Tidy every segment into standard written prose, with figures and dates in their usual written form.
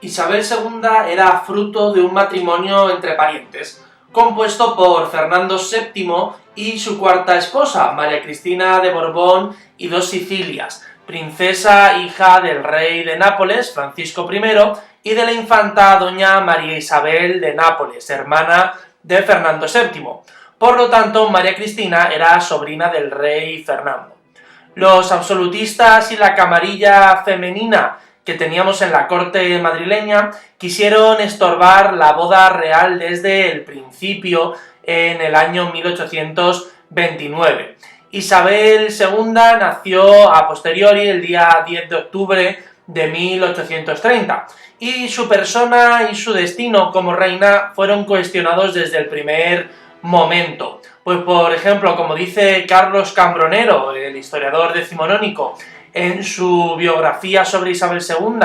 Isabel II era fruto de un matrimonio entre parientes, compuesto por Fernando VII y su cuarta esposa, María Cristina de Borbón y dos Sicilias, princesa hija del rey de Nápoles, Francisco I, y de la infanta doña María Isabel de Nápoles, hermana de Fernando VII. Por lo tanto, María Cristina era sobrina del rey Fernando. Los absolutistas y la camarilla femenina que teníamos en la corte madrileña quisieron estorbar la boda real desde el principio, en el año 1829. Isabel II nació a posteriori el día 10 de octubre de 1830, y su persona y su destino como reina fueron cuestionados desde el primer momento. Pues por ejemplo, como dice Carlos Cambronero, el historiador decimonónico, en su biografía sobre Isabel II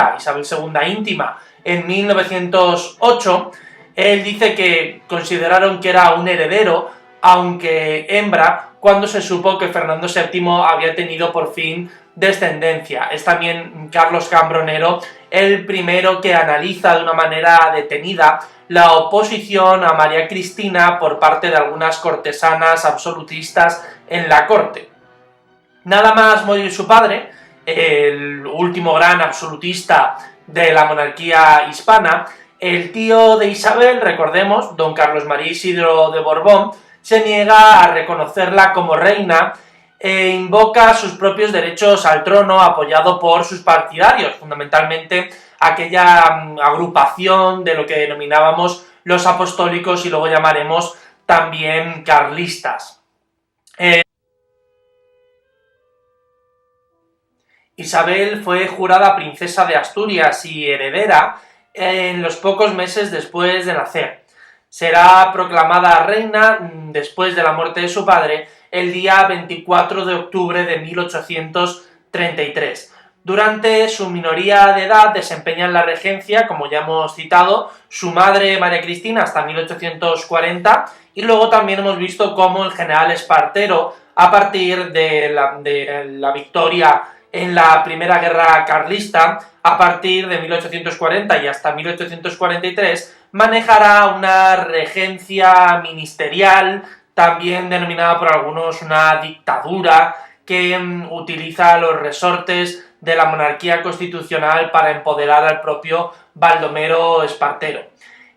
íntima, en 1908, él dice que consideraron que era un heredero, aunque hembra, cuando se supo que Fernando VII había tenido por fin descendencia. Es también Carlos Cambronero el primero que analiza de una manera detenida la oposición a María Cristina por parte de algunas cortesanas absolutistas en la corte. Nada más morir su padre, el último gran absolutista de la monarquía hispana, el tío de Isabel, recordemos, don Carlos María Isidro de Borbón, se niega a reconocerla como reina e invoca sus propios derechos al trono, apoyado por sus partidarios, fundamentalmente aquella agrupación de lo que denominábamos los apostólicos y luego llamaremos también carlistas. Isabel fue jurada princesa de Asturias y heredera en los pocos meses después de nacer. Será proclamada reina después de la muerte de su padre el día 24 de octubre de 1833. Durante su minoría de edad desempeñan la regencia, como ya hemos citado, su madre María Cristina hasta 1840, y luego también hemos visto cómo el general Espartero, a partir de la victoria en la Primera Guerra Carlista, a partir de 1840 y hasta 1843, manejará una regencia ministerial, también denominada por algunos una dictadura, que utiliza los resortes de la monarquía constitucional para empoderar al propio Baldomero Espartero.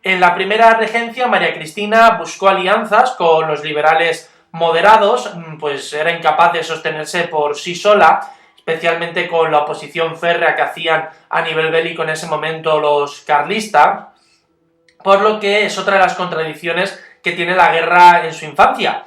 En la primera regencia, María Cristina buscó alianzas con los liberales moderados, pues era incapaz de sostenerse por sí sola, especialmente con la oposición férrea que hacían a nivel bélico en ese momento los carlistas, por lo que es otra de las contradicciones que tiene la guerra en su infancia.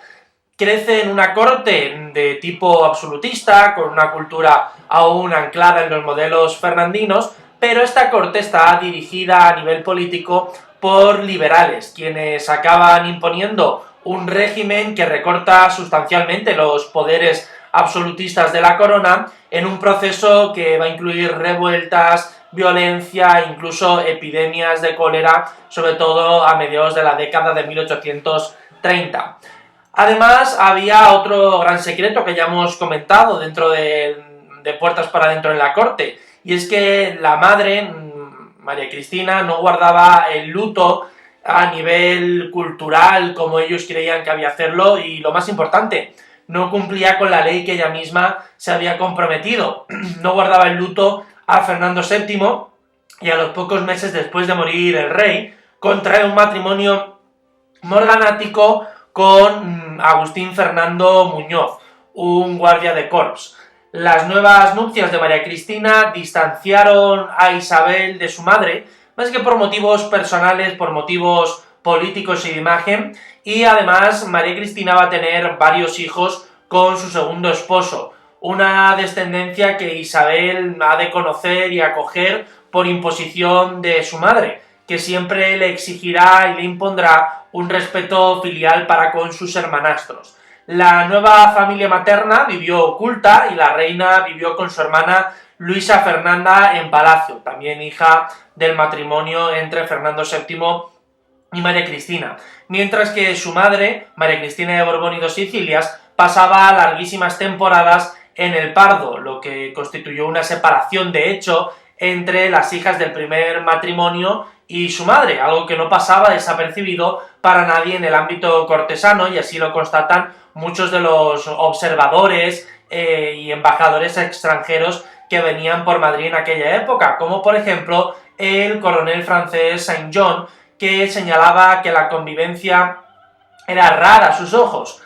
Crece en una corte de tipo absolutista, con una cultura aún anclada en los modelos fernandinos, pero esta corte está dirigida a nivel político por liberales, quienes acaban imponiendo un régimen que recorta sustancialmente los poderes absolutistas de la corona, en un proceso que va a incluir revueltas, violencia e incluso epidemias de cólera, sobre todo a mediados de la década de 1830. Además, había otro gran secreto que ya hemos comentado dentro de puertas para adentro en la corte, y es que la madre, María Cristina, no guardaba el luto a nivel cultural como ellos creían que había hacerlo, y lo más importante, no cumplía con la ley que ella misma se había comprometido. No guardaba el luto a Fernando VII, y a los pocos meses después de morir el rey, contrae un matrimonio morganático con Agustín Fernando Muñoz, un guardia de corps. Las nuevas nupcias de María Cristina distanciaron a Isabel de su madre, más que por motivos personales, por motivos políticos y de imagen, y además María Cristina va a tener varios hijos con su segundo esposo, una descendencia que Isabel ha de conocer y acoger por imposición de su madre, que siempre le exigirá y le impondrá un respeto filial para con sus hermanastros. La nueva familia materna vivió oculta y la reina vivió con su hermana Luisa Fernanda en palacio, también hija del matrimonio entre Fernando VII y María Cristina, mientras que su madre, María Cristina de Borbón y dos Sicilias, pasaba larguísimas temporadas en el Pardo, lo que constituyó una separación de hecho entre las hijas del primer matrimonio y su madre, algo que no pasaba desapercibido para nadie en el ámbito cortesano, y así lo constatan muchos de los observadores y embajadores extranjeros que venían por Madrid en aquella época, como por ejemplo el coronel francés Saint-John, que señalaba que la convivencia era rara a sus ojos,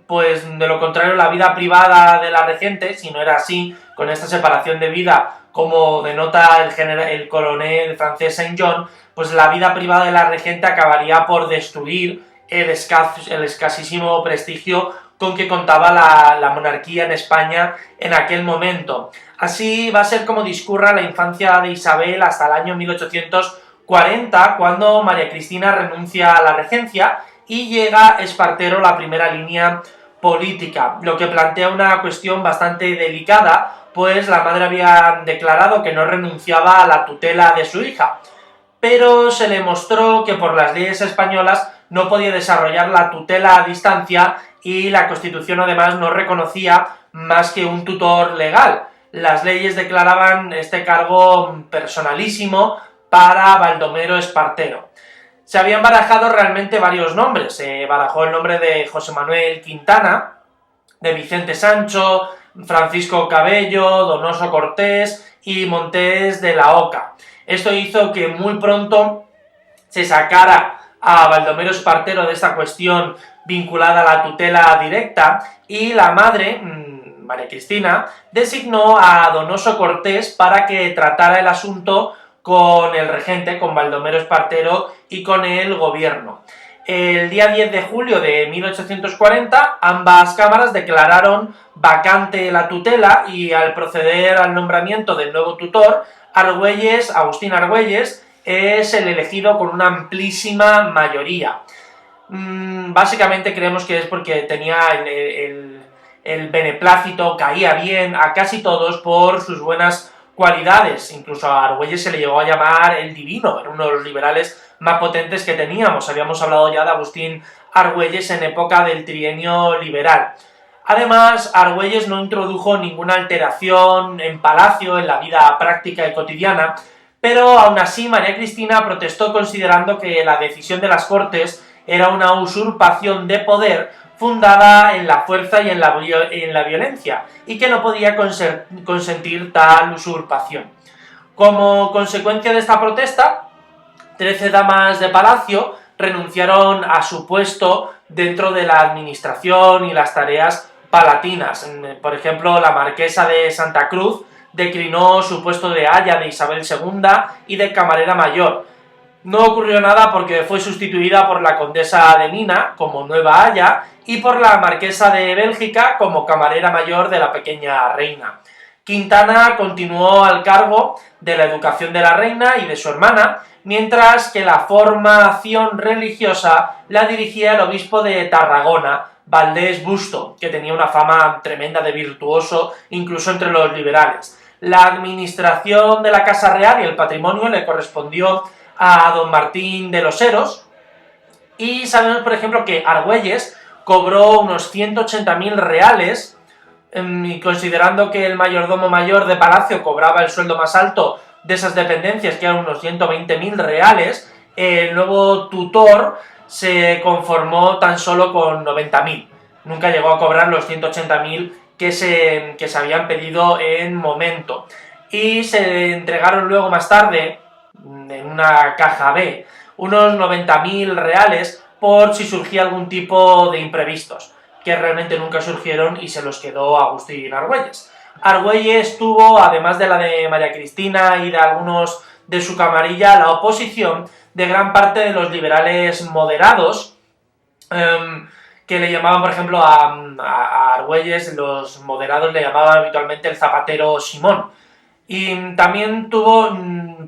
pues de lo contrario la vida privada de la regente, si no era así, con esta separación de vida como denota el coronel francés Saint-John, pues la vida privada de la regente acabaría por destruir el escasísimo prestigio con que contaba la monarquía en España en aquel momento. Así va a ser como discurra la infancia de Isabel hasta el año 1840, cuando María Cristina renuncia a la regencia y llega Espartero la primera línea política, lo que plantea una cuestión bastante delicada, pues la madre había declarado que no renunciaba a la tutela de su hija, pero se le mostró que por las leyes españolas no podía desarrollar la tutela a distancia y la Constitución además no reconocía más que un tutor legal. Las leyes declaraban este cargo personalísimo para Baldomero Espartero. Se habían barajado realmente varios nombres. Se barajó el nombre de José Manuel Quintana, de Vicente Sancho, Francisco Cabello, Donoso Cortés y Montes de la Oca. Esto hizo que muy pronto se sacara a Baldomero Espartero de esta cuestión vinculada a la tutela directa, y la madre, María Cristina, designó a Donoso Cortés para que tratara el asunto con el regente, con Baldomero Espartero y con el gobierno. El día 10 de julio de 1840, ambas cámaras declararon vacante la tutela y al proceder al nombramiento del nuevo tutor, Agustín Argüelles, es el elegido con una amplísima mayoría. Básicamente creemos que es porque tenía el beneplácito, caía bien a casi todos por sus buenas cualidades. Incluso a Argüelles se le llegó a llamar el divino, era uno de los liberales más potentes que teníamos. Habíamos hablado ya de Agustín Argüelles en época del trienio liberal. Además, Argüelles no introdujo ninguna alteración en palacio, en la vida práctica y cotidiana, pero aún así María Cristina protestó considerando que la decisión de las Cortes era una usurpación de poder fundada en la fuerza y en la violencia, y que no podía consentir tal usurpación. Como consecuencia de esta protesta, 13 damas de palacio renunciaron a su puesto dentro de la administración y las tareas palatinas. Por ejemplo, la marquesa de Santa Cruz declinó su puesto de aya de Isabel II y de camarera mayor. No ocurrió nada porque fue sustituida por la condesa de Mina como nueva aya y por la marquesa de Bélgica como camarera mayor de la pequeña reina. Quintana continuó al cargo de la educación de la reina y de su hermana, mientras que la formación religiosa la dirigía el obispo de Tarragona, Valdés Busto, que tenía una fama tremenda de virtuoso incluso entre los liberales. La administración de la Casa Real y el patrimonio le correspondió a don Martín de los Heros, y sabemos, por ejemplo, que Argüelles cobró unos 180.000 reales, y considerando que el mayordomo mayor de palacio cobraba el sueldo más alto de esas dependencias, que eran unos 120.000 reales, el nuevo tutor se conformó tan solo con 90.000. Nunca llegó a cobrar los 180.000 que se habían pedido en momento. Y se entregaron luego más tarde, en una caja B, unos 90.000 reales por si surgía algún tipo de imprevistos, que realmente nunca surgieron y se los quedó Agustín Argüelles. Argüelles tuvo, además de la de María Cristina y de algunos de su camarilla, la oposición de gran parte de los liberales moderados, que le llamaban, por ejemplo, a Argüelles, los moderados le llamaban habitualmente el zapatero Simón. Y también tuvo,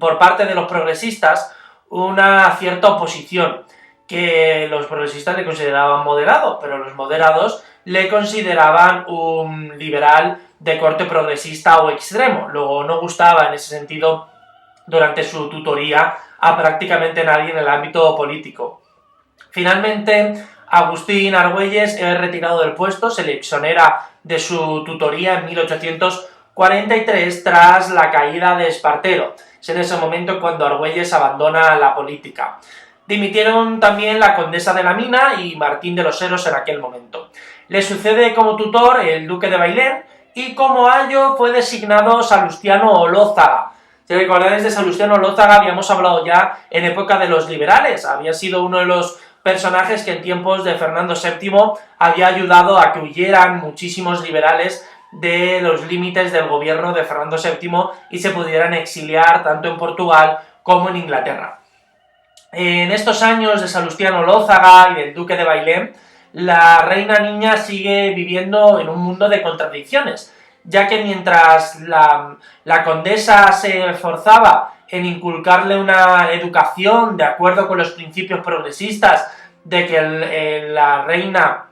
por parte de los progresistas, una cierta oposición, que los progresistas le consideraban moderado, pero los moderados le consideraban un liberal de corte progresista o extremo. Luego no gustaba en ese sentido, durante su tutoría, a prácticamente nadie en el ámbito político. Finalmente, Agustín Argüelles es retirado del puesto, se le exonera de su tutoría en 1841, 1943 tras la caída de Espartero. Es en ese momento cuando Argüelles abandona la política. Dimitieron también la condesa de la Mina y Martín de los Heros en aquel momento. Le sucede como tutor el duque de Bailén y como ayo fue designado Salustiano Olózaga. Si recordáis de Salustiano Olózaga habíamos hablado ya en época de los liberales, había sido uno de los personajes que en tiempos de Fernando VII había ayudado a que huyeran muchísimos liberales de los límites del gobierno de Fernando VII y se pudieran exiliar tanto en Portugal como en Inglaterra. En estos años de Salustiano Olózaga y del duque de Bailén, la reina niña sigue viviendo en un mundo de contradicciones, ya que mientras la condesa se esforzaba en inculcarle una educación de acuerdo con los principios progresistas de que la reina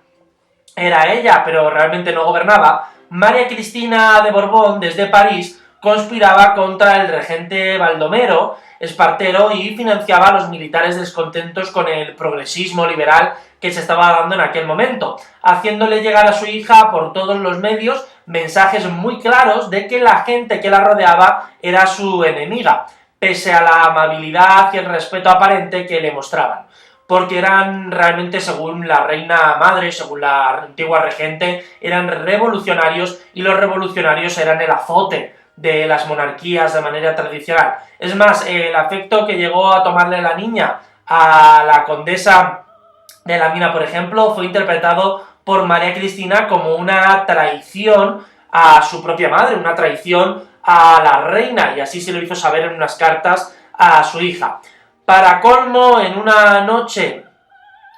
era ella, pero realmente no gobernaba, María Cristina de Borbón, desde París, conspiraba contra el regente Baldomero Espartero y financiaba a los militares descontentos con el progresismo liberal que se estaba dando en aquel momento, haciéndole llegar a su hija por todos los medios mensajes muy claros de que la gente que la rodeaba era su enemiga, pese a la amabilidad y el respeto aparente que le mostraban, porque eran realmente, según la reina madre, según la antigua regente, eran revolucionarios y los revolucionarios eran el azote de las monarquías de manera tradicional. Es más, el afecto que llegó a tomarle la niña a la condesa de la Mina, por ejemplo, fue interpretado por María Cristina como una traición a su propia madre, una traición a la reina, y así se lo hizo saber en unas cartas a su hija. Para colmo, en una noche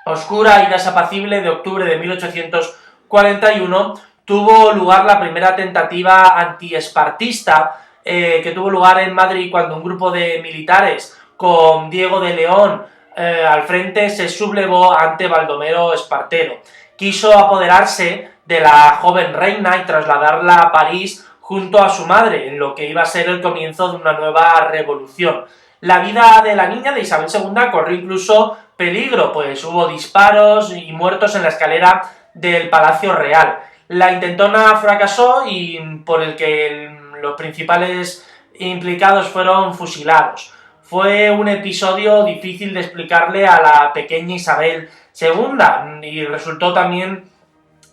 oscura y desapacible de octubre de 1841, tuvo lugar la primera tentativa antiespartista que tuvo lugar en Madrid cuando un grupo de militares con Diego de León al frente se sublevó ante Baldomero Espartero. Quiso apoderarse de la joven reina y trasladarla a París junto a su madre, en lo que iba a ser el comienzo de una nueva revolución. La vida de la niña, de Isabel II, corrió incluso peligro, pues hubo disparos y muertos en la escalera del Palacio Real. La intentona fracasó y por el que los principales implicados fueron fusilados. Fue un episodio difícil de explicarle a la pequeña Isabel II y resultó también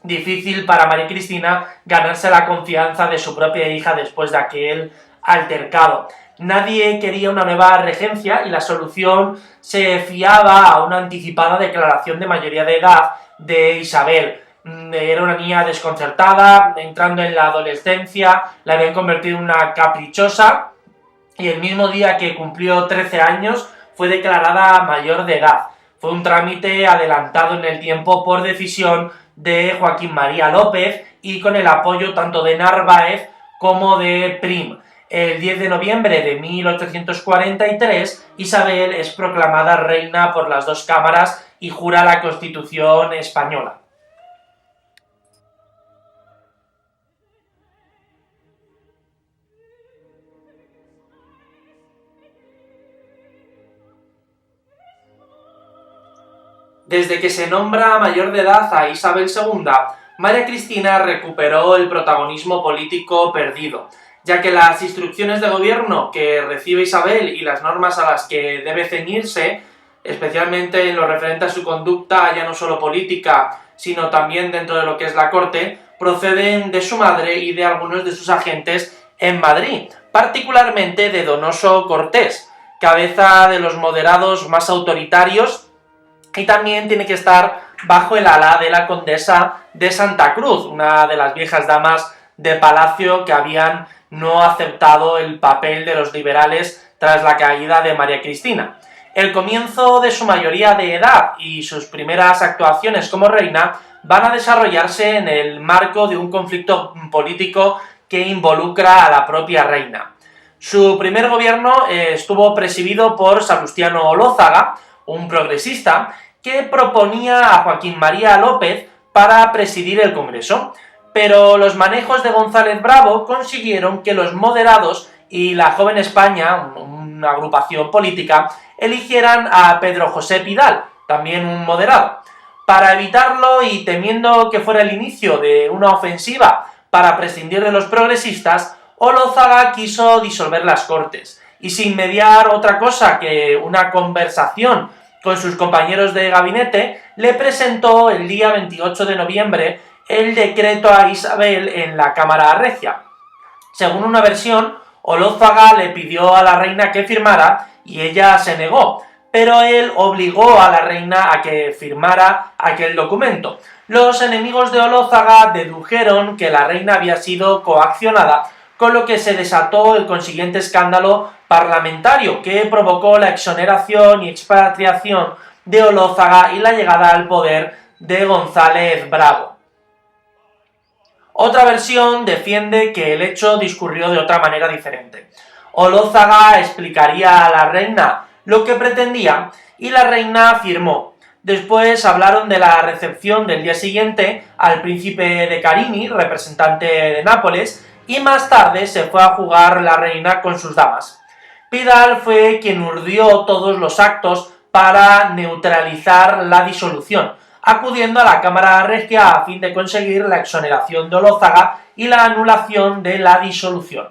difícil para María Cristina ganarse la confianza de su propia hija después de aquel altercado. Nadie quería una nueva regencia y la solución se fiaba a una anticipada declaración de mayoría de edad de Isabel. Era una niña desconcertada, entrando en la adolescencia, la habían convertido en una caprichosa y el mismo día que cumplió 13 años fue declarada mayor de edad. Fue un trámite adelantado en el tiempo por decisión de Joaquín María López y con el apoyo tanto de Narváez como de Prim. El 10 de noviembre de 1843, Isabel es proclamada reina por las dos cámaras y jura la Constitución española. Desde que se nombra mayor de edad a Isabel II, María Cristina recuperó el protagonismo político perdido, ya que las instrucciones de gobierno que recibe Isabel y las normas a las que debe ceñirse, especialmente en lo referente a su conducta ya no solo política, sino también dentro de lo que es la corte, proceden de su madre y de algunos de sus agentes en Madrid, particularmente de Donoso Cortés, cabeza de los moderados más autoritarios, y también tiene que estar bajo el ala de la condesa de Santa Cruz, una de las viejas damas de palacio que habían no aceptado el papel de los liberales tras la caída de María Cristina. El comienzo de su mayoría de edad y sus primeras actuaciones como reina van a desarrollarse en el marco de un conflicto político que involucra a la propia reina. Su primer gobierno estuvo presidido por Salustiano Olózaga, un progresista, que proponía a Joaquín María López para presidir el Congreso, pero los manejos de González Bravo consiguieron que los moderados y la Joven España, una agrupación política, eligieran a Pedro José Pidal, también un moderado. Para evitarlo y temiendo que fuera el inicio de una ofensiva para prescindir de los progresistas, Olózaga quiso disolver las Cortes y, sin mediar otra cosa que una conversación con sus compañeros de gabinete, le presentó el día 28 de noviembre el decreto a Isabel en la Cámara Regia. Según una versión, Olózaga le pidió a la reina que firmara y ella se negó, pero él obligó a la reina a que firmara aquel documento. Los enemigos de Olózaga dedujeron que la reina había sido coaccionada, con lo que se desató el consiguiente escándalo parlamentario que provocó la exoneración y expatriación de Olózaga y la llegada al poder de González Bravo. Otra versión defiende que el hecho discurrió de otra manera diferente. Olózaga explicaría a la reina lo que pretendía y la reina firmó. Después hablaron de la recepción del día siguiente al príncipe de Carini, representante de Nápoles, y más tarde se fue a jugar la reina con sus damas. Pidal fue quien urdió todos los actos para neutralizar la disolución, acudiendo a la Cámara Regia a fin de conseguir la exoneración de Olózaga y la anulación de la disolución.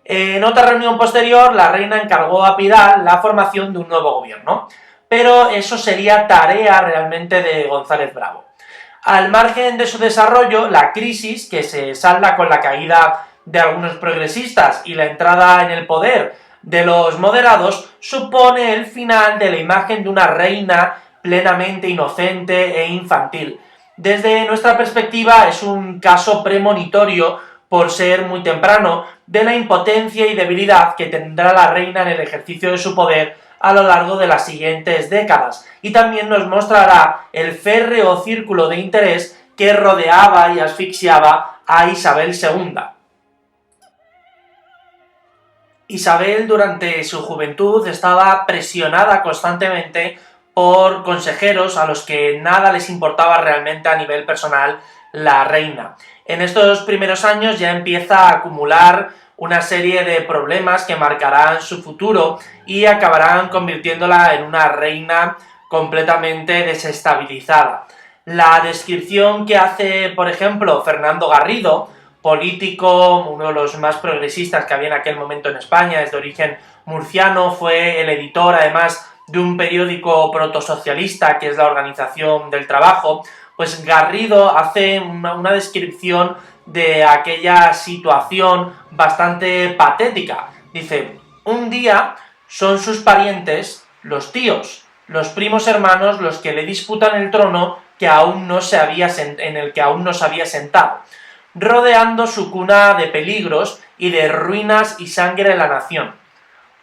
En otra reunión posterior, la reina encargó a Pidal la formación de un nuevo gobierno, pero eso sería tarea realmente de González Bravo. Al margen de su desarrollo, la crisis, que se salda con la caída de algunos progresistas y la entrada en el poder de los moderados, supone el final de la imagen de una reina plenamente inocente e infantil. Desde nuestra perspectiva es un caso premonitorio, por ser muy temprano, de la impotencia y debilidad que tendrá la reina en el ejercicio de su poder a lo largo de las siguientes décadas, y también nos mostrará el férreo círculo de interés que rodeaba y asfixiaba a Isabel II. Isabel durante su juventud estaba presionada constantemente por consejeros a los que nada les importaba realmente a nivel personal la reina. En estos primeros años ya empieza a acumular una serie de problemas que marcarán su futuro y acabarán convirtiéndola en una reina completamente desestabilizada. La descripción que hace, por ejemplo, Fernando Garrido, político, uno de los más progresistas que había en aquel momento en España, es de origen murciano, fue el editor además de un periódico protosocialista que es la Organización del Trabajo, pues Garrido hace una descripción de aquella situación bastante patética. Dice: un día son sus parientes, los tíos, los primos hermanos, los que le disputan el trono en el que aún no se había sentado, rodeando su cuna de peligros y de ruinas y sangre de la nación.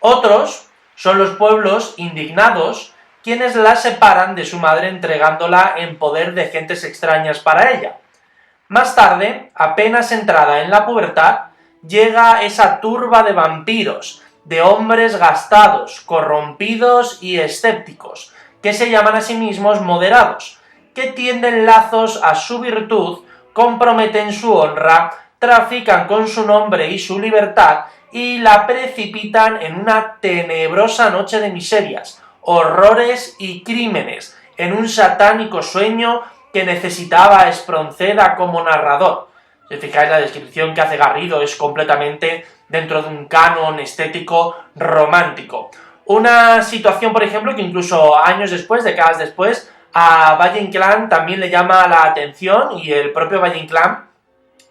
Otros son los pueblos indignados, quienes la separan de su madre entregándola en poder de gentes extrañas para ella. Más tarde, apenas entrada en la pubertad, llega esa turba de vampiros, de hombres gastados, corrompidos y escépticos, que se llaman a sí mismos moderados, que tienden lazos a su virtud, comprometen su honra, trafican con su nombre y su libertad y la precipitan en una tenebrosa noche de miserias, horrores y crímenes, en un satánico sueño que necesitaba a Espronceda como narrador. Si fijáis, la descripción que hace Garrido es completamente dentro de un canon estético romántico. Una situación, por ejemplo, que incluso años después, décadas después, a Valle Inclán también le llama la atención y el propio Valle Inclán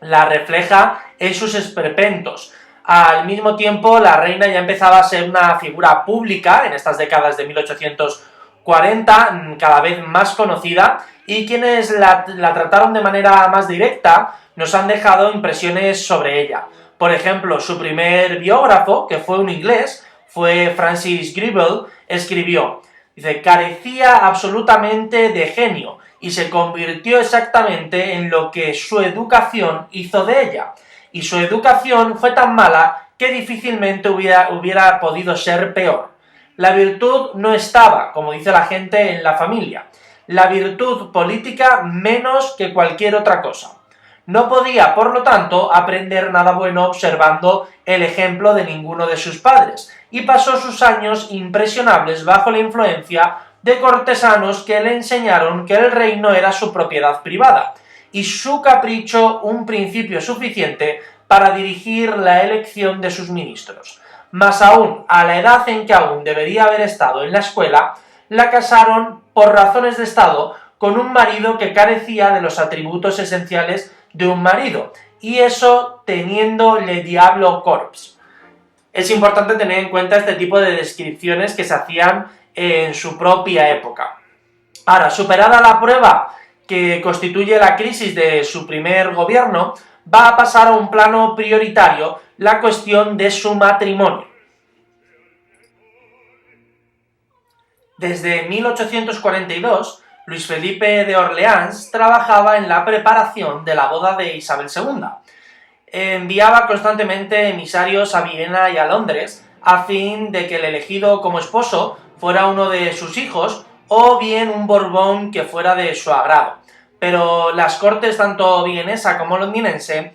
la refleja en sus esperpentos. Al mismo tiempo, la reina ya empezaba a ser una figura pública en estas décadas de 1840, cada vez más conocida, y quienes la trataron de manera más directa nos han dejado impresiones sobre ella. Por ejemplo, su primer biógrafo, que fue un inglés, fue Francis Gribble, escribió, dice: carecía absolutamente de genio y se convirtió exactamente en lo que su educación hizo de ella. Y su educación fue tan mala que difícilmente hubiera podido ser peor. La virtud no estaba, como dice la gente, en la familia. La virtud política menos que cualquier otra cosa. No podía, por lo tanto, aprender nada bueno observando el ejemplo de ninguno de sus padres, y pasó sus años impresionables bajo la influencia de cortesanos que le enseñaron que el reino era su propiedad privada, y su capricho un principio suficiente para dirigir la elección de sus ministros. Más aún, a la edad en que aún debería haber estado en la escuela, la casaron por razones de estado con un marido que carecía de los atributos esenciales de un marido, y eso teniendo le diablo corps. Es importante tener en cuenta este tipo de descripciones que se hacían en su propia época. Ahora, superada la prueba que constituye la crisis de su primer gobierno, va a pasar a un plano prioritario la cuestión de su matrimonio. Desde 1842, Luis Felipe de Orleans trabajaba en la preparación de la boda de Isabel II. Enviaba constantemente emisarios a Viena y a Londres a fin de que el elegido como esposo fuera uno de sus hijos o bien un Borbón que fuera de su agrado. Pero las cortes, tanto vienesa como londinense,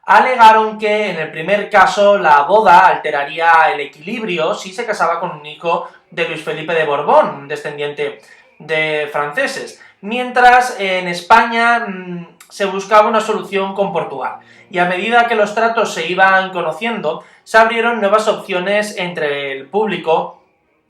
alegaron que en el primer caso la boda alteraría el equilibrio si se casaba con un hijo de Luis Felipe de Borbón, un descendiente de franceses, mientras en España se buscaba una solución con Portugal. Y a medida que los tratos se iban conociendo, se abrieron nuevas opciones entre el público,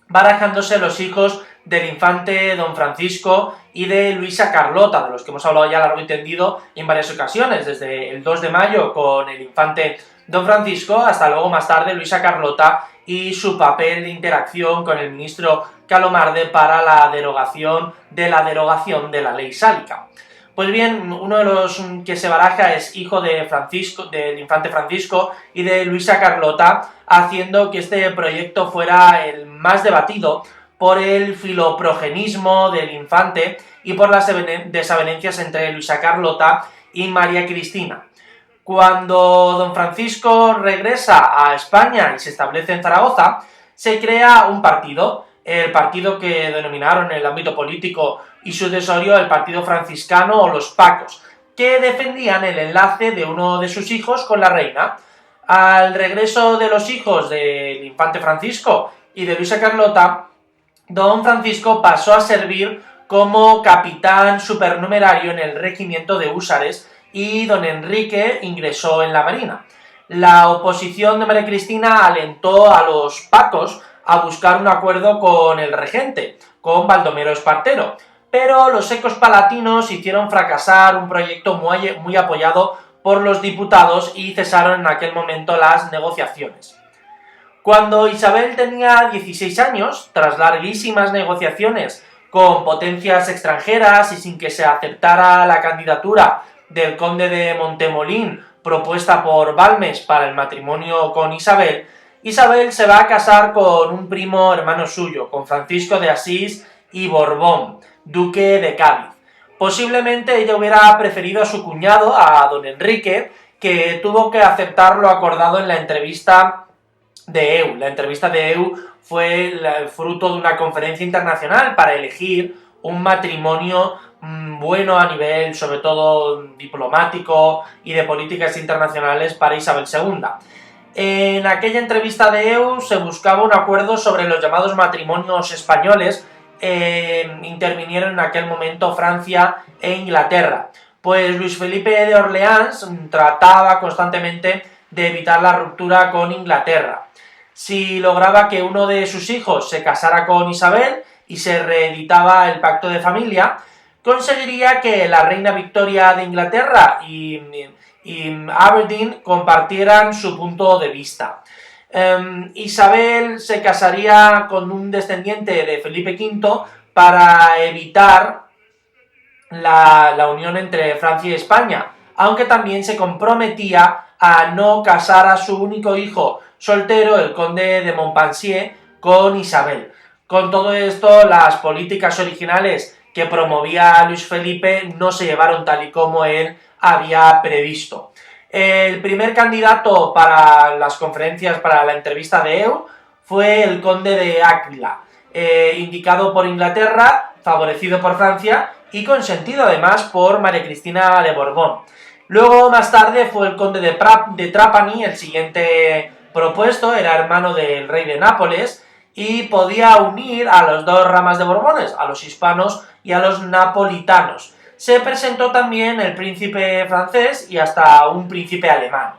barajándose los hijos del infante Don Francisco y de Luisa Carlota, de los que hemos hablado ya largo y tendido en varias ocasiones, desde el 2 de mayo con el infante Don Francisco, hasta luego más tarde Luisa Carlota y su papel de interacción con el ministro Calomarde para la derogación de la ley sálica. Pues bien, uno de los que se baraja es hijo de Francisco, del infante Francisco y de Luisa Carlota, haciendo que este proyecto fuera el más debatido por el filoprogenismo del infante y por las desavenencias entre Luisa Carlota y María Cristina. Cuando don Francisco regresa a España y se establece en Zaragoza, se crea un partido, el partido que denominaron en el ámbito político y sucesorio el Partido Franciscano o los Pacos, que defendían el enlace de uno de sus hijos con la reina. Al regreso de los hijos del infante Francisco y de Luisa Carlota, don Francisco pasó a servir como capitán supernumerario en el regimiento de húsares y don Enrique ingresó en la marina. La oposición de María Cristina alentó a los Pacos a buscar un acuerdo con el regente, con Baldomero Espartero, pero los secos palatinos hicieron fracasar un proyecto muy apoyado por los diputados y cesaron en aquel momento las negociaciones. Cuando Isabel tenía 16 años, tras larguísimas negociaciones con potencias extranjeras y sin que se aceptara la candidatura del conde de Montemolín propuesta por Balmes para el matrimonio con Isabel, Isabel se va a casar con un primo hermano suyo, con Francisco de Asís y Borbón, duque de Cádiz. Posiblemente ella hubiera preferido a su cuñado, a don Enrique, que tuvo que aceptar lo acordado en la entrevista de EU. La entrevista de EU fue el fruto de una conferencia internacional para elegir un matrimonio bueno a nivel, sobre todo, diplomático y de políticas internacionales para Isabel II. En aquella entrevista de EU se buscaba un acuerdo sobre los llamados matrimonios españoles. Intervinieron en aquel momento Francia e Inglaterra. Pues Luis Felipe de Orleans trataba constantemente de evitar la ruptura con Inglaterra. Si lograba que uno de sus hijos se casara con Isabel y se reeditaba el pacto de familia, conseguiría que la reina Victoria de Inglaterra y Aberdeen compartieran su punto de vista. Isabel se casaría con un descendiente de Felipe V para evitar la unión entre Francia y España, aunque también se comprometía a no casar a su único hijo soltero, el conde de Montpensier, con Isabel. Con todo esto, las políticas originales que promovía Luis Felipe no se llevaron tal y como él había previsto. El primer candidato para las conferencias, para la entrevista de EU, fue el conde de Áquila, indicado por Inglaterra, favorecido por Francia y consentido además por María Cristina de Borbón. Luego, más tarde, fue el conde de Trapani, el siguiente propuesto, era hermano del rey de Nápoles y podía unir a las dos ramas de Borbones, a los hispanos y a los napolitanos. Se presentó también el príncipe francés y hasta un príncipe alemán.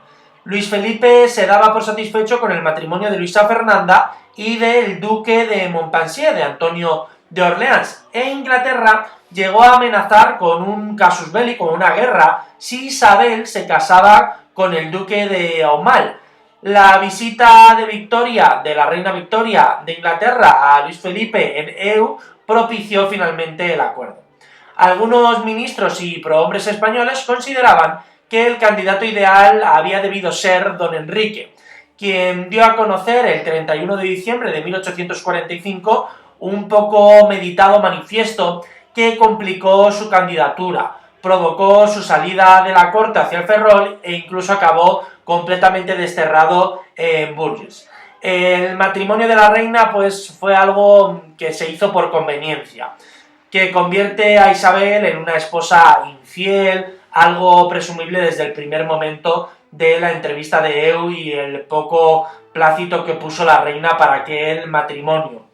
Luis Felipe se daba por satisfecho con el matrimonio de Luisa Fernanda y del duque de Montpensier, de Antonio de Orleans, e Inglaterra llegó a amenazar con un casus belli, con una guerra, si Isabel se casaba con el duque de Aumale. La visita de Victoria, de la reina Victoria de Inglaterra a Luis Felipe en EU, propició finalmente el acuerdo. Algunos ministros y prohombres españoles consideraban que el candidato ideal había debido ser don Enrique, quien dio a conocer el 31 de diciembre de 1845 un poco meditado manifiesto que complicó su candidatura, provocó su salida de la corte hacia el Ferrol e incluso acabó completamente desterrado en Bourges. El matrimonio de la reina pues fue algo que se hizo por conveniencia, que convierte a Isabel en una esposa infiel, algo presumible desde el primer momento de la entrevista de EU y el poco plácito que puso la reina para aquel matrimonio.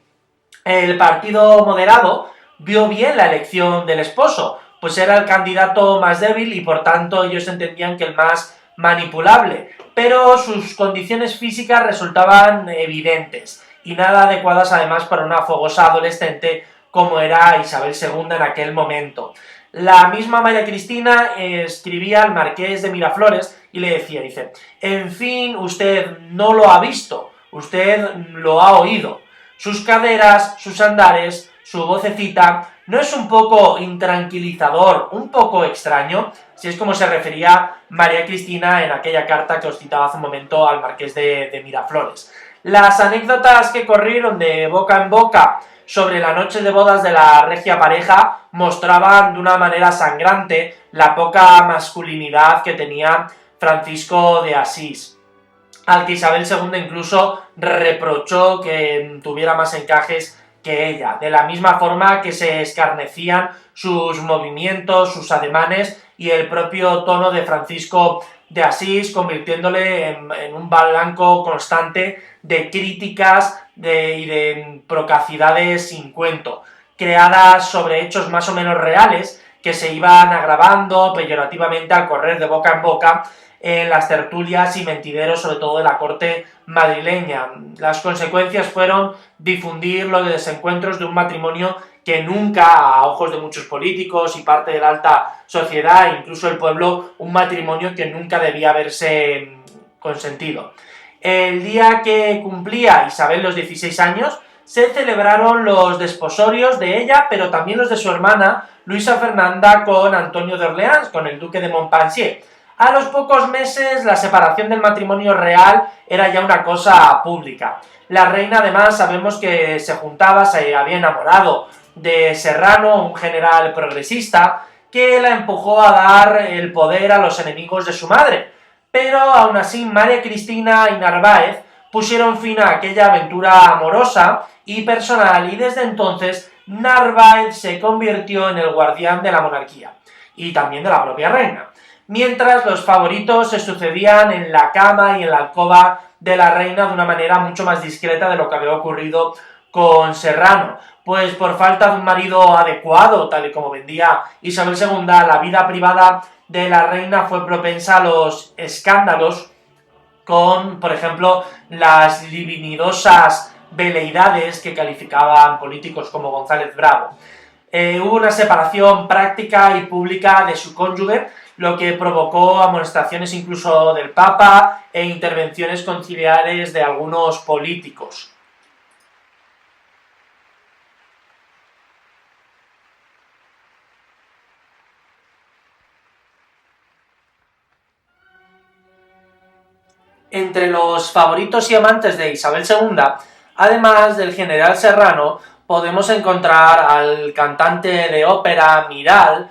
El partido moderado vio bien la elección del esposo, pues era el candidato más débil y por tanto ellos entendían que el más manipulable, pero sus condiciones físicas resultaban evidentes y nada adecuadas además para una fogosa adolescente como era Isabel II en aquel momento. La misma María Cristina escribía al marqués de Miraflores y le decía, dice, en fin, usted no lo ha visto, usted lo ha oído. Sus caderas, sus andares, su vocecita, ¿no es un poco intranquilizador, un poco extraño? Si es como se refería María Cristina en aquella carta que os citaba hace un momento al marqués de Miraflores. Las anécdotas que corrieron de boca en boca sobre la noche de bodas de la regia pareja mostraban de una manera sangrante la poca masculinidad que tenía Francisco de Asís, al que Isabel II incluso reprochó que tuviera más encajes que ella, de la misma forma que se escarnecían sus movimientos, sus ademanes y el propio tono de Francisco de Asís, convirtiéndole en un blanco constante de críticas y de procacidades sin cuento, creadas sobre hechos más o menos reales que se iban agravando peyorativamente al correr de boca en boca en las tertulias y mentideros, sobre todo de la corte madrileña. Las consecuencias fueron difundir los desencuentros de un matrimonio que nunca, a ojos de muchos políticos y parte de la alta sociedad, e incluso el pueblo, un matrimonio que nunca debía haberse consentido. El día que cumplía Isabel los 16 años, se celebraron los desposorios de ella, pero también los de su hermana, Luisa Fernanda, con Antonio de Orleans, con el duque de Montpensier. A los pocos meses, la separación del matrimonio real era ya una cosa pública. La reina, además, sabemos que se había enamorado de Serrano, un general progresista, que la empujó a dar el poder a los enemigos de su madre. Pero, aún así, María Cristina y Narváez pusieron fin a aquella aventura amorosa y personal, y desde entonces Narváez se convirtió en el guardián de la monarquía, y también de la propia reina. Mientras los favoritos se sucedían en la cama y en la alcoba de la reina de una manera mucho más discreta de lo que había ocurrido con Serrano, pues por falta de un marido adecuado, tal y como vendía Isabel II, la vida privada de la reina fue propensa a los escándalos con, por ejemplo, las libidinosas veleidades que calificaban políticos como González Bravo. Hubo una separación práctica y pública de su cónyuge, lo que provocó amonestaciones incluso del Papa e intervenciones conciliares de algunos políticos. Entre los favoritos y amantes de Isabel II, además del general Serrano, podemos encontrar al cantante de ópera Miral,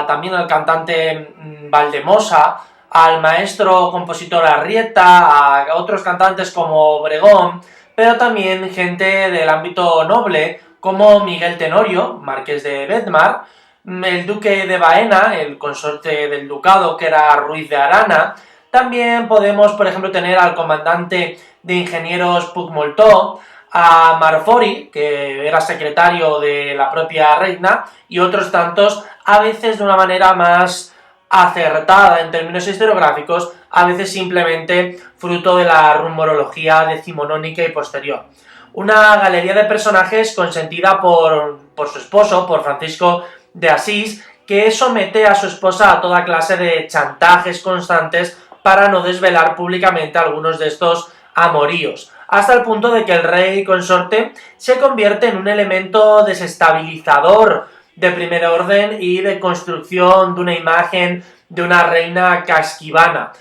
también al cantante Valdemosa, al maestro compositor Arrieta, a otros cantantes como Obregón, pero también gente del ámbito noble como Miguel Tenorio, marqués de Bedmar, el duque de Baena, el consorte del ducado que era Ruiz de Arana. También podemos, por ejemplo, tener al comandante de ingenieros Puigmoltó, a Marfori, que era secretario de la propia reina, y otros tantos, a veces de una manera más acertada en términos historiográficos, a veces simplemente fruto de la rumorología decimonónica y posterior. Una galería de personajes consentida por su esposo, por Francisco de Asís, que somete a su esposa a toda clase de chantajes constantes para no desvelar públicamente algunos de estos amoríos, hasta el punto de que el rey consorte se convierte en un elemento desestabilizador de primer orden y de construcción de una imagen de una reina casquivana.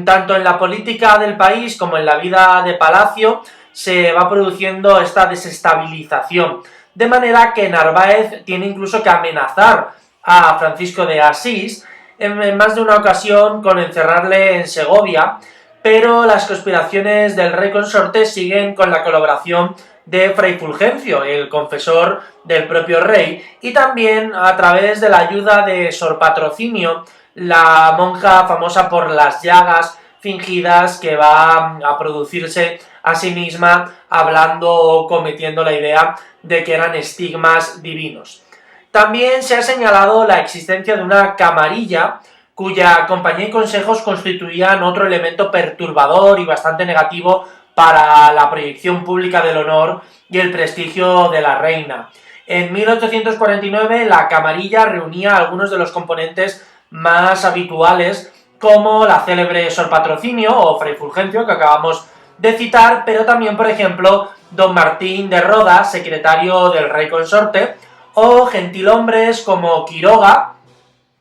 Tanto en la política del país como en la vida de palacio se va produciendo esta desestabilización, de manera que Narváez tiene incluso que amenazar a Francisco de Asís en más de una ocasión con encerrarle en Segovia, pero las conspiraciones del rey consorte siguen con la colaboración de Fray Fulgencio, el confesor del propio rey, y también a través de la ayuda de Sor Patrocinio, la monja famosa por las llagas fingidas que va a producirse a sí misma hablando o cometiendo la idea de que eran estigmas divinos. También se ha señalado la existencia de una camarilla cuya compañía y consejos constituían otro elemento perturbador y bastante negativo para la proyección pública del honor y el prestigio de la reina. En 1849 la camarilla reunía a algunos de los componentes más habituales, como la célebre Sor Patrocinio o Fray Fulgencio, que acabamos de citar, pero también, por ejemplo, don Martín de Roda, secretario del rey consorte, o gentilhombres como Quiroga,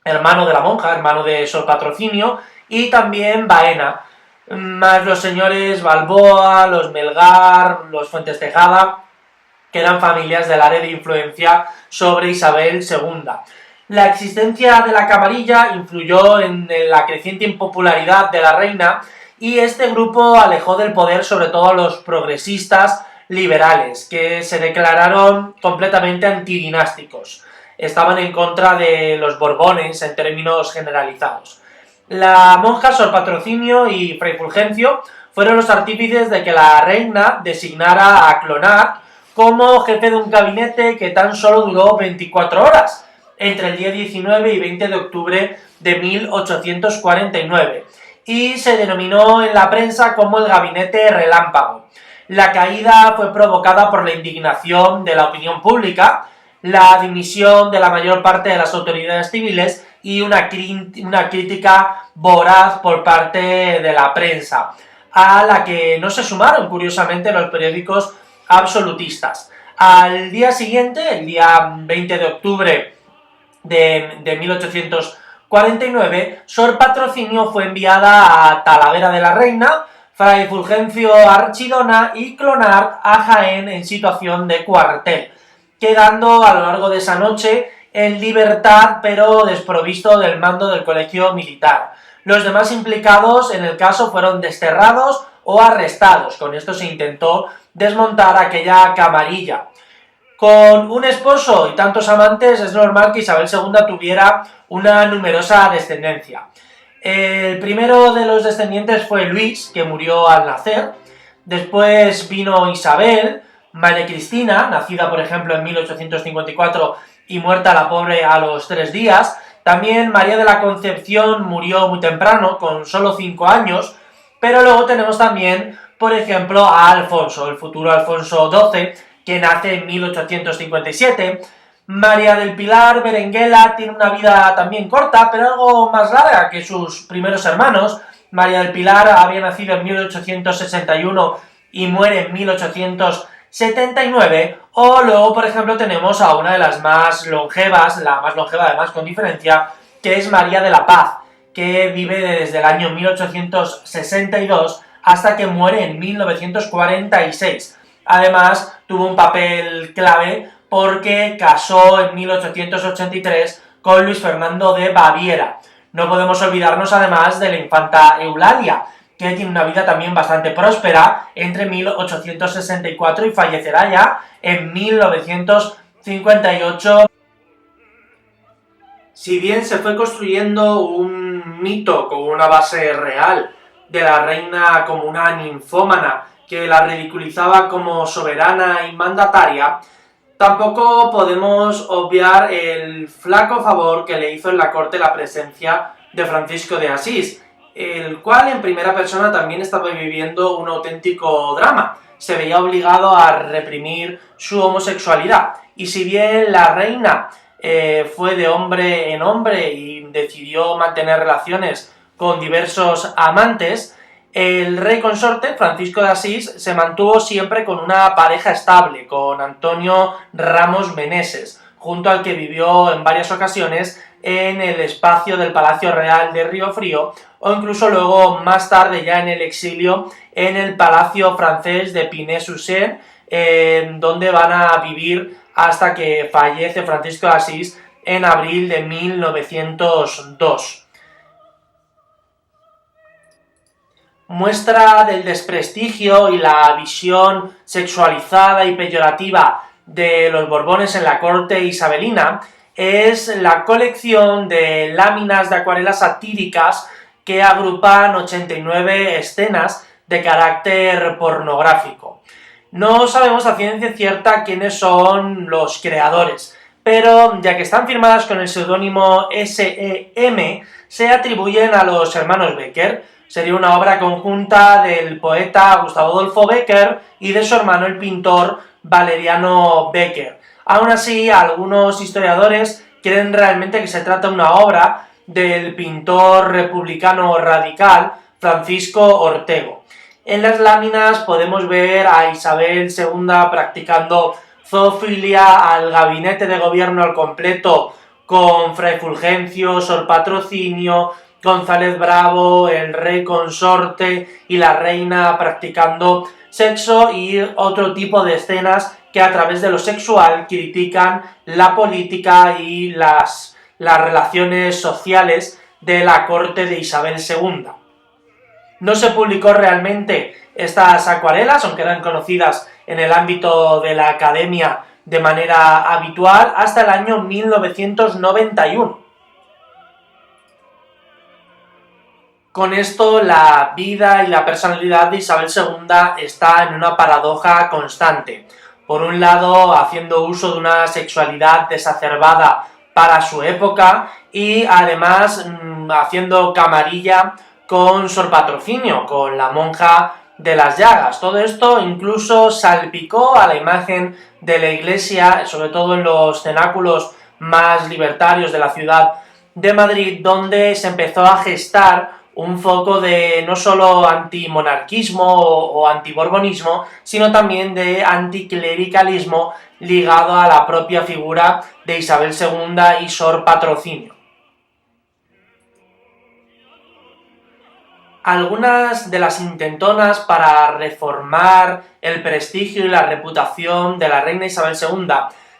hermano de la monja, hermano de Sor Patrocinio, y también Baena, más los señores Balboa, los Melgar, los Fuentes Tejada, que eran familias del área de influencia sobre Isabel II. La existencia de la camarilla influyó en la creciente impopularidad de la reina, y este grupo alejó del poder sobre todo a los progresistas liberales, que se declararon completamente antidinásticos. Estaban en contra de los Borbones en términos generalizados. La monja Sor Patrocinio y Fray Fulgencio fueron los artífices de que la reina designara a Clonard como jefe de un gabinete que tan solo duró 24 horas, entre el día 19 y 20 de octubre de 1849, y se denominó en la prensa como el Gabinete Relámpago. La caída fue provocada por la indignación de la opinión pública, la dimisión de la mayor parte de las autoridades civiles y una crítica voraz por parte de la prensa, a la que no se sumaron, curiosamente, los periódicos absolutistas. Al día siguiente, el día 20 de octubre de 1849, Sor Patrocinio fue enviada a Talavera de la Reina, Fray Fulgencio a Archidona y Clonard a Jaén en situación de cuartel, quedando a lo largo de esa noche en libertad, pero desprovisto del mando del colegio militar. Los demás implicados en el caso fueron desterrados o arrestados. Con esto se intentó desmontar aquella camarilla. Con un esposo y tantos amantes es normal que Isabel II tuviera una numerosa descendencia. El primero de los descendientes fue Luis, que murió al nacer. Después vino Isabel, María Cristina, nacida por ejemplo en 1854 y muerta la pobre a los 3 días. También María de la Concepción murió muy temprano, con solo 5 años. Pero luego tenemos también, por ejemplo, a Alfonso, el futuro Alfonso XII, que nace en 1857. María del Pilar Berenguela tiene una vida también corta, pero algo más larga que sus primeros hermanos. María del Pilar había nacido en 1861 y muere en 1879. O luego, por ejemplo, tenemos a una de las más longevas, la más longeva además con diferencia, que es María de la Paz, que vive desde el año 1862 hasta que muere en 1946. Además, tuvo un papel clave porque casó en 1883 con Luis Fernando de Baviera. No podemos olvidarnos además de la infanta Eulalia, que tiene una vida también bastante próspera entre 1864 y fallecerá ya en 1958. Si bien se fue construyendo un mito con una base real de la reina como una ninfómana que la ridiculizaba como soberana y mandataria, tampoco podemos obviar el flaco favor que le hizo en la corte la presencia de Francisco de Asís, el cual en primera persona también estaba viviendo un auténtico drama. Se veía obligado a reprimir su homosexualidad, y si bien la reina fue de hombre en hombre y decidió mantener relaciones con diversos amantes, el rey consorte, Francisco de Asís, se mantuvo siempre con una pareja estable, con Antonio Ramos Meneses, junto al que vivió en varias ocasiones en el espacio del Palacio Real de Riofrío, o incluso luego más tarde ya en el exilio en el Palacio francés de Piney-sur-Seine, donde van a vivir hasta que fallece Francisco de Asís en abril de 1902. Muestra del desprestigio y la visión sexualizada y peyorativa de los Borbones en la corte isabelina es la colección de láminas de acuarelas satíricas que agrupan 89 escenas de carácter pornográfico. No sabemos a ciencia cierta quiénes son los creadores, pero ya que están firmadas con el seudónimo S.E.M., se atribuyen a los hermanos Becker. Sería una obra conjunta del poeta Gustavo Adolfo Becker y de su hermano el pintor Valeriano Becker. Aún así, algunos historiadores creen realmente que se trata de una obra del pintor republicano radical Francisco Ortego. En las láminas podemos ver a Isabel II practicando zoofilia, al gabinete de gobierno al completo con Fray Fulgencio, Sor Patrocinio, González Bravo, el rey consorte y la reina practicando sexo, y otro tipo de escenas que a través de lo sexual critican la política y las relaciones sociales de la corte de Isabel II. No se publicó realmente estas acuarelas, aunque eran conocidas en el ámbito de la academia de manera habitual, hasta el año 1991. Con esto, la vida y la personalidad de Isabel II está en una paradoja constante. Por un lado, haciendo uso de una sexualidad exacerbada para su época, y además haciendo camarilla con Sor Patrocinio, con la monja de las llagas. Todo esto incluso salpicó a la imagen de la Iglesia, sobre todo en los cenáculos más libertarios de la ciudad de Madrid, donde se empezó a gestar un foco de no solo antimonarquismo o antiborbonismo, sino también de anticlericalismo ligado a la propia figura de Isabel II y Sor Patrocinio. Algunas de las intentonas para reformar el prestigio y la reputación de la reina Isabel II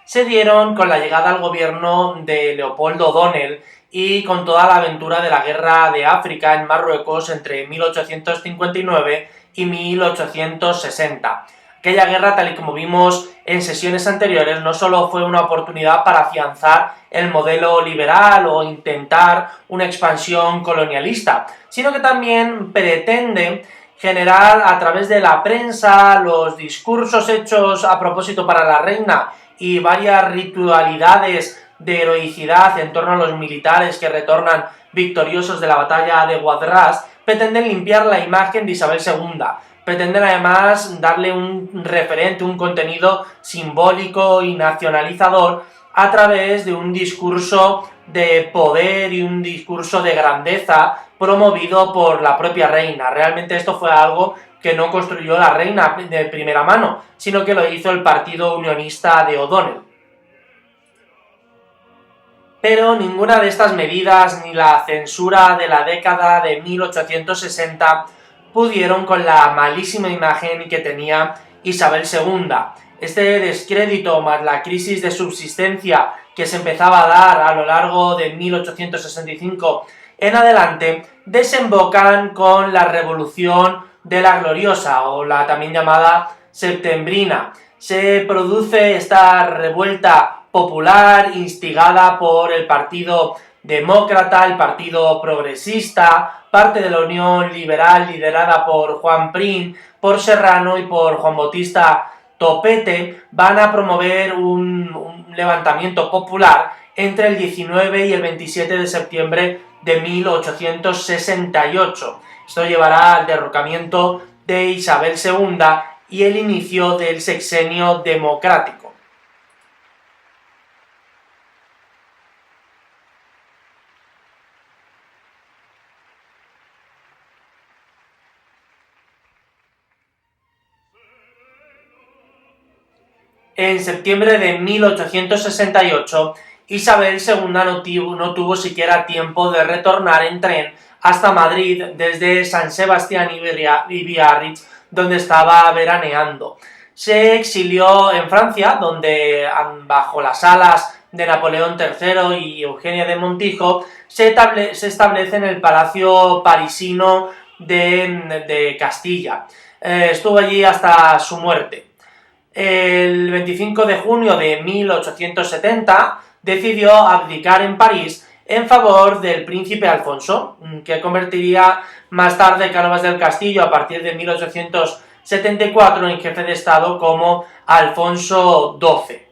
se dieron con la llegada al gobierno de Leopoldo O'Donnell y con toda la aventura de la guerra de África en Marruecos entre 1859 y 1860. Aquella guerra, tal y como vimos en sesiones anteriores, no solo fue una oportunidad para afianzar el modelo liberal o intentar una expansión colonialista, sino que también pretende generar a través de la prensa, los discursos hechos a propósito para la reina y varias ritualidades de heroicidad en torno a los militares que retornan victoriosos de la batalla de Guadras, pretenden limpiar la imagen de Isabel II. Pretenden además darle un referente, un contenido simbólico y nacionalizador a través de un discurso de poder y un discurso de grandeza promovido por la propia reina. Realmente esto fue algo que no construyó la reina de primera mano, sino que lo hizo el Partido Unionista de O'Donnell. Pero ninguna de estas medidas ni la censura de la década de 1860 pudieron con la malísima imagen que tenía Isabel II. Este descrédito más la crisis de subsistencia que se empezaba a dar a lo largo de 1865 en adelante desembocan con la Revolución de la Gloriosa, o la también llamada Septembrina. Se produce esta revuelta popular instigada por el Partido Demócrata, el Partido Progresista, parte de la Unión Liberal liderada por Juan Prim, por Serrano y por Juan Bautista Topete. Van a promover un levantamiento popular entre el 19 y el 27 de septiembre de 1868. Esto llevará al derrocamiento de Isabel II y el inicio del sexenio democrático. En septiembre de 1868, Isabel II no tuvo siquiera tiempo de retornar en tren hasta Madrid desde San Sebastián y Biarritz, donde estaba veraneando. Se exilió en Francia, donde bajo las alas de Napoleón III y Eugenia de Montijo se establece en el Palacio Parisino de Castilla. Estuvo allí hasta su muerte. El 25 de junio de 1870 decidió abdicar en París en favor del príncipe Alfonso, que convertiría más tarde Cánovas del Castillo a partir de 1874 en jefe de Estado como Alfonso XII.